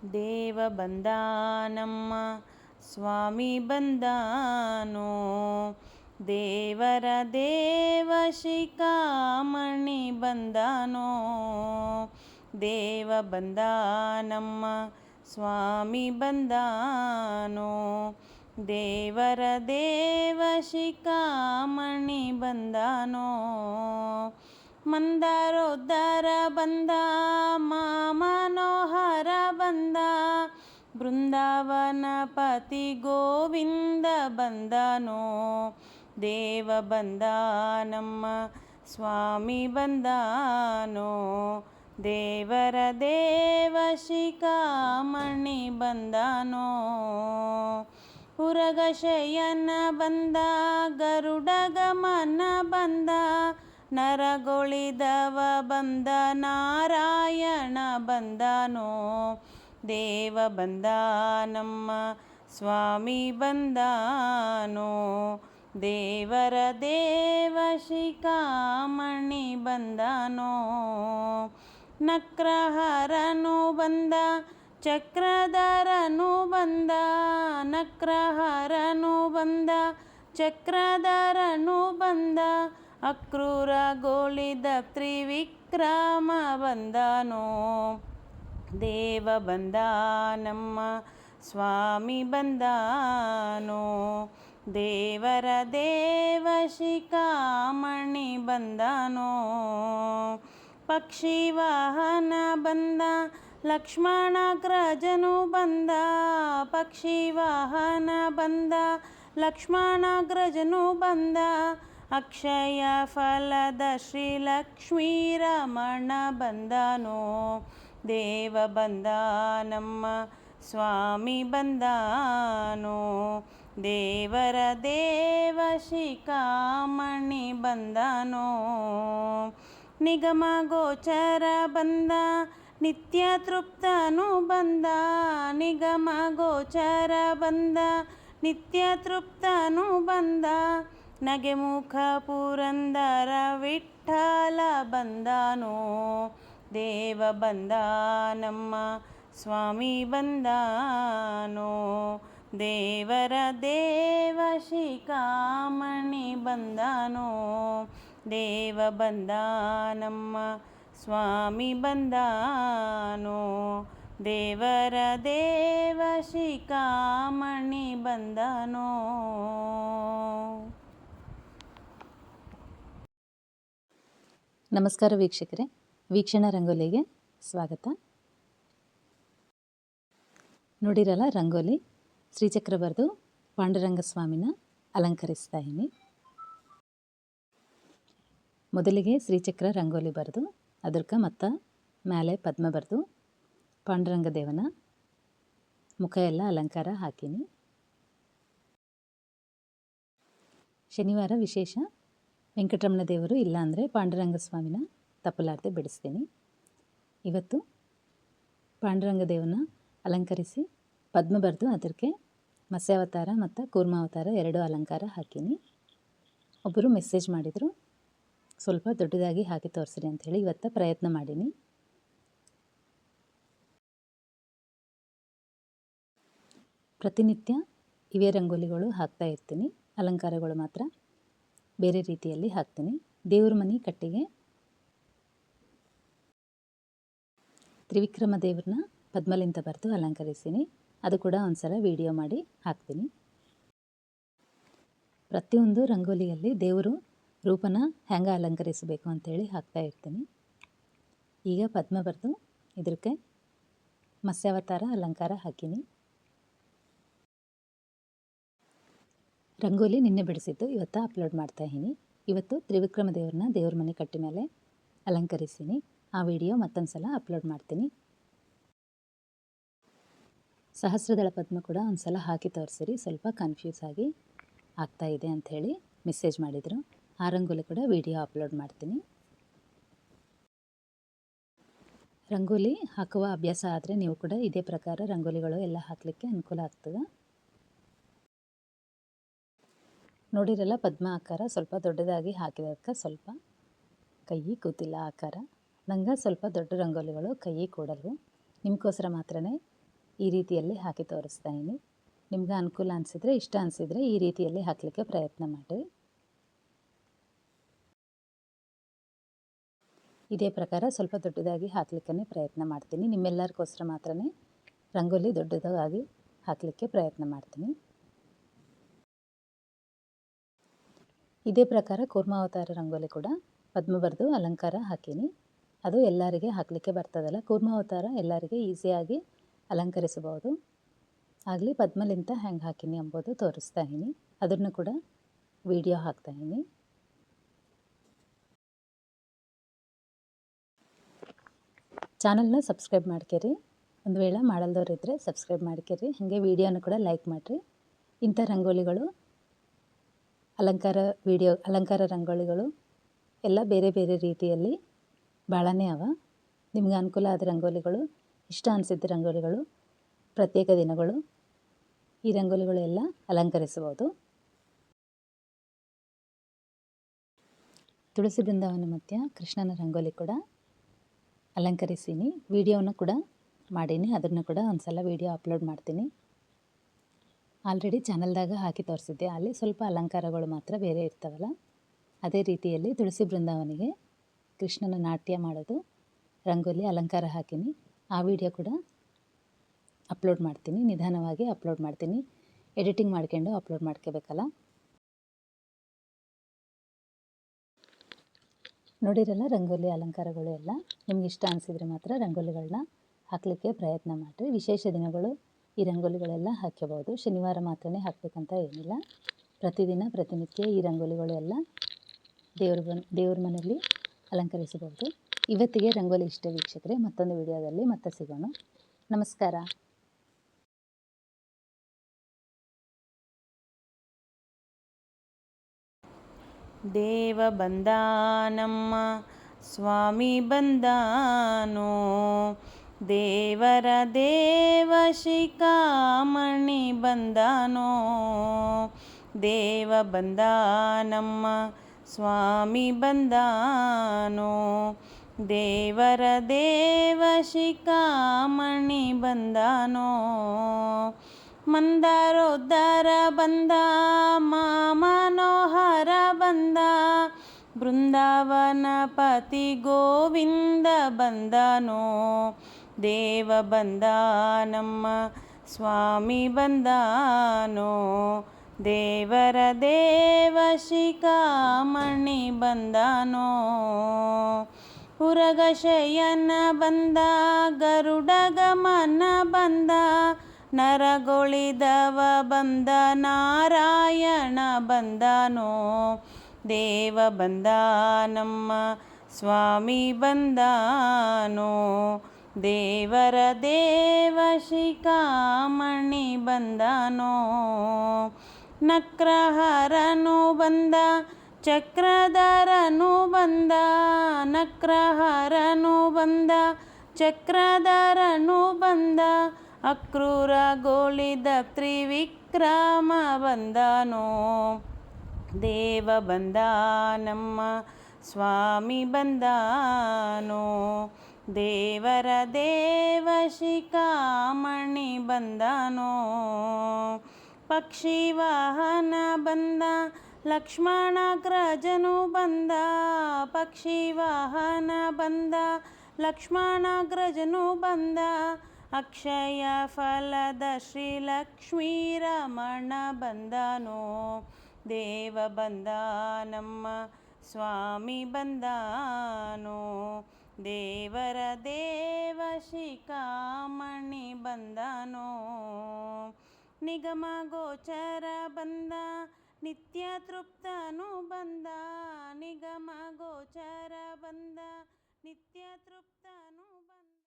ದೇವ ಬಂದ ನಮ್ಮ ಸ್ವಾಮಿ ಬಂದಾನೋ, ದೇವರ ದೇವ ಶಿಖಾಮಣಿ ಬಂದಾನೋ. ದೇವ ಬಂದ ನಮ್ಮ ಸ್ವಾಮಿ ಬಂದಾನೋ, ದೇವರ ದೇವ ಶಿಖಾಮಣಿ ಬಂದಾನೋ. ಮಂದಾರೋದ್ಧಾರ ಬಂದ ಮನೋಹರ ಬಂದ, ಬೃಂದಾವನ ಪತಿ ಗೋವಿಂದ ಬಂದನೋ. ದೇವ ಬಂದ ನಮ್ಮ ಸ್ವಾಮಿ ಬಂದಾನೋ, ದೇವರ ದೇವ ಶಿಖಾಮಣಿ ಬಂದನೋ. ಉರಗ ಶಯನ ಬಂದ ಗರುಡ ಗಮನ ಬಂದ, ನರಗೊಳಿದವ ಬಂದ ನಾರಾಯಣ ಬಂದನೋ. ದೇವ ಬಂದ ನಮ್ಮ ಸ್ವಾಮಿ ಬಂದಾನೋ, ದೇವರ ದೇವ ಶಿಖಾಮಣಿ ಬಂದನೋ. ನಕ್ರಹರನು ಬಂದ ಚಕ್ರಧರನು ಬಂದ, ನಕ್ರಹರನು ಬಂದ ಚಕ್ರಧರನು ಬಂದ, ಅಕ್ರೂರಗೊಳಿದ ತ್ರಿವಿಕ್ರಮ ಬಂದನೋ. ದೇವ ಬಂದ ನಮ್ಮ ಸ್ವಾಮಿ ಬಂದಾನೋ, ದೇವರ ದೇವ ಶಿಖಾಮಣಿ ಬಂದನೋ. ಪಕ್ಷಿ ವಾಹನ ಬಂದ ಲಕ್ಷ್ಮಣಾಗ್ರಜನು ಬಂದ, ಪಕ್ಷಿ ವಾಹನ ಬಂದ ಲಕ್ಷ್ಮಣಾಗ್ರಜನು ಬಂದ, ಅಕ್ಷಯ ಫಲದ ಶ್ರೀ ಲಕ್ಷ್ಮೀ ರಮಣ ಬಂದನೋ. ದೇವ ಬಂದ ನಮ್ಮ ಸ್ವಾಮಿ ಬಂದಾನೋ, ದೇವರ ದೇವ ಶಿಖಾಮಣಿ ಬಂದನೋ. ನಿಗಮ ಗೋಚರ ಬಂದ ನಿತ್ಯ ತೃಪ್ತನು ಬಂದ, ನಿಗಮ ಗೋಚರ ಬಂದ ನಿತ್ಯ ತೃಪ್ತನು ಬಂದ, ನಗೆಮುಖ ಪುರಂದರ ವಿಠ್ಠಲ ಬಂದನೋ. ದೇವ ಬಂದ ನಮ್ಮ ಸ್ವಾಮಿ ಬಂದಾನೋ, ದೇವರ ದೇವ ಶಿಖಾಮಣಿ ಬಂದನೋ. ದೇವ ಬಂದ ನಮ್ಮ ಸ್ವಾಮಿ ಬಂದಾನೋ, ದೇವರ ದೇವ ಶಿಖಾಮಣಿ ಬಂದನೋ. ನಮಸ್ಕಾರ ವೀಕ್ಷಕರೇ, ವೀಕ್ಷಣ ರಂಗೋಲಿಗೆ ಸ್ವಾಗತ. ನೋಡಿರಲ್ಲ ರಂಗೋಲಿ ಶ್ರೀಚಕ್ರ ಬರೆದು ಪಾಂಡುರಂಗ ಸ್ವಾಮಿನ ಅಲಂಕರಿಸ್ತಾ ಇದ್ದೀನಿ. ಮೊದಲಿಗೆ ಶ್ರೀಚಕ್ರ ರಂಗೋಲಿ ಬರೆದು ಅದಕ್ಕೆ ಮತ್ತು ಮೇಲೆ ಪದ್ಮ ಬರೆದು ಪಾಂಡುರಂಗ ದೇವನ ಮುಖ ಎಲ್ಲ ಅಲಂಕಾರ ಹಾಕೀನಿ. ಶನಿವಾರ ವಿಶೇಷ ವೆಂಕಟರಮಣ ದೇವರು ಇಲ್ಲ ಅಂದರೆ ಪಾಂಡುರಂಗ ಸ್ವಾಮಿನ ತಪ್ಪಲಾರದೆ ಬಿಡಿಸ್ತೀನಿ. ಇವತ್ತು ಪಾಂಡುರಂಗ ದೇವನ ಅಲಂಕರಿಸಿ ಪದ್ಮ ಬರೆದು ಅದಕ್ಕೆ ಮತ್ಸ್ಯಾವತಾರ ಮತ್ತು ಕೂರ್ಮಾವತಾರ 2 ಅಲಂಕಾರ ಹಾಕೀನಿ. ಒಬ್ಬರು ಮೆಸೇಜ್ ಮಾಡಿದರು, ಸ್ವಲ್ಪ ದೊಡ್ಡದಾಗಿ ಹಾಕಿ ತೋರಿಸ್ರಿ ಅಂಥೇಳಿ ಇವತ್ತು ಪ್ರಯತ್ನ ಮಾಡೀನಿ. ಪ್ರತಿನಿತ್ಯ ಇವೇ ರಂಗೋಲಿಗಳು ಹಾಕ್ತಾ ಇರ್ತೀನಿ, ಅಲಂಕಾರಗಳು ಮಾತ್ರ ಬೇರೆ ರೀತಿಯಲ್ಲಿ ಹಾಕ್ತೀನಿ. ದೇವ್ರ ಮನೆ ಕಟ್ಟಿಗೆ ತ್ರಿವಿಕ್ರಮ ದೇವ್ರನ್ನ ಪದ್ಮಲಿಂತ ಬರೆದು ಅಲಂಕರಿಸ್ತೀನಿ. ಅದು ಕೂಡ ಒಂದು ಸಲ ವಿಡಿಯೋ ಮಾಡಿ ಹಾಕ್ತೀನಿ. ಪ್ರತಿಯೊಂದು ರಂಗೋಲಿಯಲ್ಲಿ ದೇವರು ರೂಪನ ಹೆಂಗೆ ಅಲಂಕರಿಸಬೇಕು ಅಂಥೇಳಿ ಹಾಕ್ತಾ ಇರ್ತೀನಿ. ಈಗ ಪದ್ಮ ಬರೆದು ಇದಕ್ಕೆ ಮತ್ಸ್ಯಾವತಾರ ಅಲಂಕಾರ ಹಾಕೀನಿ. ರಂಗೋಲಿ ನಿನ್ನೆ ಬಿಡಿಸಿದ್ದು ಇವತ್ತು ಅಪ್ಲೋಡ್ ಮಾಡ್ತಾಯಿದ್ದೀನಿ. ಇವತ್ತು ತ್ರಿವಿಕ್ರಮ ದೇವ್ರನ್ನ ದೇವ್ರ ಮನೆ ಕಟ್ಟಿ ಮೇಲೆ ಅಲಂಕರಿಸ್ತೀನಿ. ಆ ವಿಡಿಯೋ ಮತ್ತೊಂದು ಸಲ ಅಪ್ಲೋಡ್ ಮಾಡ್ತೀನಿ. ಸಹಸ್ರದಳ ಪದ್ಮ ಕೂಡ ಒಂದು ಸಲ ಹಾಕಿ ತೋರಿಸಿರಿ, ಸ್ವಲ್ಪ ಕನ್ಫ್ಯೂಸ್ ಆಗಿ ಆಗ್ತಾ ಇದೆ ಅಂಥೇಳಿ ಮೆಸೇಜ್ ಮಾಡಿದರು. ಆ ರಂಗೋಲಿ ಕೂಡ ವಿಡಿಯೋ ಅಪ್ಲೋಡ್ ಮಾಡ್ತೀನಿ. ರಂಗೋಲಿ ಹಾಕುವ ಅಭ್ಯಾಸ ಆದರೆ ನೀವು ಕೂಡ ಇದೇ ಪ್ರಕಾರ ರಂಗೋಲಿಗಳು ಎಲ್ಲ ಹಾಕಲಿಕ್ಕೆ ಅನುಕೂಲ ಆಗ್ತದೆ. ನೋಡಿರಲ್ಲ ಪದ್ಮ ಆಕಾರ ಸ್ವಲ್ಪ ದೊಡ್ಡದಾಗಿ ಹಾಕಿದಕ್ಕೆ ಸ್ವಲ್ಪ ಕೈ ಕೂತಿಲ್ಲ ಆಕಾರ. ನಂಗೆ ಸ್ವಲ್ಪ ದೊಡ್ಡ ರಂಗೋಲಿಗಳು ಕೈ ಕೂಡಲ್ವು. ನಿಮಗೋಸ್ಕರ ಮಾತ್ರನೇ ಈ ರೀತಿಯಲ್ಲಿ ಹಾಕಿ ತೋರಿಸ್ತಾ ಇದ್ದೀನಿ. ನಿಮ್ಗೆ ಅನುಕೂಲ ಅನಿಸಿದರೆ, ಇಷ್ಟ ಅನಿಸಿದರೆ ಈ ರೀತಿಯಲ್ಲಿ ಹಾಕಲಿಕ್ಕೆ ಪ್ರಯತ್ನ ಮಾಡಿ. ಇದೇ ಪ್ರಕಾರ ಸ್ವಲ್ಪ ದೊಡ್ಡದಾಗಿ ಹಾಕಲಿಕ್ಕೆ ಪ್ರಯತ್ನ ಮಾಡ್ತೀನಿ. ನಿಮ್ಮೆಲ್ಲರಿಗೋಸ್ಕರ ಮಾತ್ರ ರಂಗೋಲಿ ದೊಡ್ಡದಾಗಿ ಹಾಕಲಿಕ್ಕೆ ಪ್ರಯತ್ನ ಮಾಡ್ತೀನಿ. ಇದೇ ಪ್ರಕಾರ ಕೂರ್ಮಾವತಾರ ರಂಗೋಲಿ ಕೂಡ ಪದ್ಮ ಬರೆದು ಅಲಂಕಾರ ಹಾಕೀನಿ. ಅದು ಎಲ್ಲರಿಗೆ ಹಾಕಲಿಕ್ಕೆ ಬರ್ತದಲ್ಲ, ಕೂರ್ಮಾವತಾರ ಎಲ್ಲರಿಗೆ ಈಸಿಯಾಗಿ ಅಲಂಕರಿಸಬಹುದು. ಆಗಲಿ ಪದ್ಮಲಿಂತ ಹೆಂಗೆ ಹಾಕೀನಿ ಎಂಬುದು ತೋರಿಸ್ತಾ ಇದ್ದೀನಿ. ಅದನ್ನು ಕೂಡ ವಿಡಿಯೋ ಹಾಕ್ತಾ ಇದ್ದೀನಿ. ಚಾನಲ್ನ ಸಬ್ಸ್ಕ್ರೈಬ್ ಮಾಡ್ಕೇರಿ. ಒಂದು ವೇಳೆ ಮಾಡಲ್ದವ್ರು ಇದ್ದರೆ ಸಬ್ಸ್ಕ್ರೈಬ್ ಮಾಡ್ಕೇರಿ. ಹಾಗೆ ವಿಡಿಯೋನ ಕೂಡ ಲೈಕ್ ಮಾಡಿರಿ. ಇಂಥ ರಂಗೋಲಿಗಳು ಅಲಂಕಾರ ರಂಗೋಲಿಗಳು ಎಲ್ಲ ಬೇರೆ ಬೇರೆ ರೀತಿಯಲ್ಲಿ ಭಾಳನೇ ಅವ. ನಿಮ್ಗೆ ಅನುಕೂಲ ಆದ ರಂಗೋಲಿಗಳು, ಇಷ್ಟ ಅನಿಸಿದ ರಂಗೋಲಿಗಳು, ಪ್ರತ್ಯೇಕ ದಿನಗಳು, ಈ ರಂಗೋಲಿಗಳು ಎಲ್ಲ ಅಲಂಕರಿಸಬಹುದು. ತುಳಸಿ ಬೃಂದಾವನ ಮಧ್ಯ ಕೃಷ್ಣನ ರಂಗೋಲಿ ಕೂಡ ಅಲಂಕರಿಸೀನಿ. ವಿಡಿಯೋನ ಕೂಡ ಮಾಡೀನಿ. ಅದನ್ನು ಕೂಡ ಒಂದು ಸಲ ವಿಡಿಯೋ ಅಪ್ಲೋಡ್ ಮಾಡ್ತೀನಿ. ಆಲ್ರೆಡಿ ಚಾನಲ್ದಾಗ ಹಾಕಿ ತೋರಿಸಿದ್ದೆ. ಅಲ್ಲಿ ಸ್ವಲ್ಪ ಅಲಂಕಾರಗಳು ಮಾತ್ರ ಬೇರೆ ಇರ್ತಾವಲ್ಲ, ಅದೇ ರೀತಿಯಲ್ಲಿ ತುಳಸಿ ಬೃಂದಾವನಿಗೆ ಕೃಷ್ಣನ ನಾಟ್ಯ ಮಾಡೋದು ರಂಗೋಲಿ ಅಲಂಕಾರ ಹಾಕೀನಿ. ಆ ವಿಡಿಯೋ ಕೂಡ ಅಪ್ಲೋಡ್ ಮಾಡ್ತೀನಿ. ನಿಧಾನವಾಗಿ ಅಪ್ಲೋಡ್ ಮಾಡ್ತೀನಿ. ಎಡಿಟಿಂಗ್ ಮಾಡ್ಕೊಂಡು ಅಪ್ಲೋಡ್ ಮಾಡ್ಕೋಬೇಕಲ್ಲ. ನೋಡಿರಲ್ಲ ರಂಗೋಲಿ ಅಲಂಕಾರಗಳು ಎಲ್ಲ. ನಿಮ್ಗೆ ಇಷ್ಟ ಅನಿಸಿದರೆ ಮಾತ್ರ ರಂಗೋಲಿಗಳನ್ನ ಹಾಕಲಿಕ್ಕೆ ಪ್ರಯತ್ನ ಮಾಡಿರಿ. ವಿಶೇಷ ದಿನಗಳು ಈ ರಂಗೋಲಿಗಳೆಲ್ಲ ಹಾಕ್ಕೋಬೋದು. ಶನಿವಾರ ಮಾತ್ರನೇ ಹಾಕಬೇಕಂತ ಏನಿಲ್ಲ. ಪ್ರತಿದಿನ ಪ್ರತಿನಿತ್ಯ ಈ ರಂಗೋಲಿಗಳು ಎಲ್ಲ ದೇವ್ರ ಮನೆಯಲ್ಲಿ ಅಲಂಕರಿಸಬಹುದು. ಇವತ್ತಿಗೆ ರಂಗೋಲಿ ಇಷ್ಟ ವೀಕ್ಷಕರೇ. ಮತ್ತೊಂದು ವಿಡಿಯೋದಲ್ಲಿ ಮತ್ತೆ ಸಿಗೋಣ. ನಮಸ್ಕಾರ. ದೇವ ಬಂದಾನಮ್ಮ ಸ್ವಾಮಿ ಬಂದಾನೋ, ದೇವರ ದೇವ ಶಿಖಾಮಣಿ ಬಂದಾನೋ. ದೇವ ಬಂದಾನಮ್ಮ ಸ್ವಾಮಿ ಬಂದಾನೋ, ದೇವರ ದೇವ ಶಿಖಾಮಣಿ ಬಂದಾನೋ. ಮಂದಾರೋದ್ಧಾರ ಬಂದ ಮನೋಹರ ಬಂದ, ಬೃಂದಾವನ ಪತಿ ಗೋವಿಂದ ಬಂದನೋ. ದೇವ ಬಂದಾನಮ್ಮ ಸ್ವಾಮಿ ಬಂದಾನೋ, ದೇವರ ದೇವ ಶಿಖಾಮಣಿ ಬಂದನೋ. ಉರಗ ಶಯನ ಬಂದ, ಗರುಡ ಗಮನ ಬಂದ, ನರಗೊಳಿದವ ಬಂದ, ನಾರಾಯಣ ಬಂದನೋ. ದೇವ ಬಂದಾನಮ್ಮ ಸ್ವಾಮಿ ಬಂದಾನೋ, ದೇವರ ದೇವ ಶಿಖಾಮಣಿ ಬಂದನೋ. ನಕ್ರಹರನು ಬಂದ, ಚಕ್ರಧರನು ಬಂದ, ನಕ್ರಹರನು ಬಂದ, ಚಕ್ರಧರನು ಬಂದ, ಅಕ್ರೂರಗೊಳಿದ ತ್ರಿವಿಕ್ರಮ ಬಂದನೋ. ದೇವ ಬಂದಾನಮ್ಮ ಸ್ವಾಮಿ ಬಂದಾನೋ, ದೇವರ ದೇವ ಶಿಖಾಮಣಿ ಬಂದನೋ. ಪಕ್ಷಿ ವಾಹನ ಬಂದ, ಲಕ್ಷ್ಮಣಾಗ್ರಜನು ಬಂದ, ಪಕ್ಷಿ ವಾಹನ ಬಂದ, ಲಕ್ಷ್ಮಣಾಗ್ರಜನು ಬಂದ, ಅಕ್ಷಯ ಫಲದ ಶ್ರೀ ಲಕ್ಷ್ಮೀ ರಮಣ ಬಂದನೋ. ದೇವ ಬಂದಾನಮ್ಮ ಸ್ವಾಮಿ ಬಂದಾನೋ, ದೇವರ ದೇವ ಶಿಖಾಮಣಿ ಬಂದನೋ. ನಿಗಮ ಗೋಚರ ಬಂದ, ನಿತ್ಯ ತೃಪ್ತನು ಬಂದ, ನಿಗಮ ಗೋಚರ ಬಂದ, ನಿತ್ಯ ತೃಪ್ತನು ಬಂದ.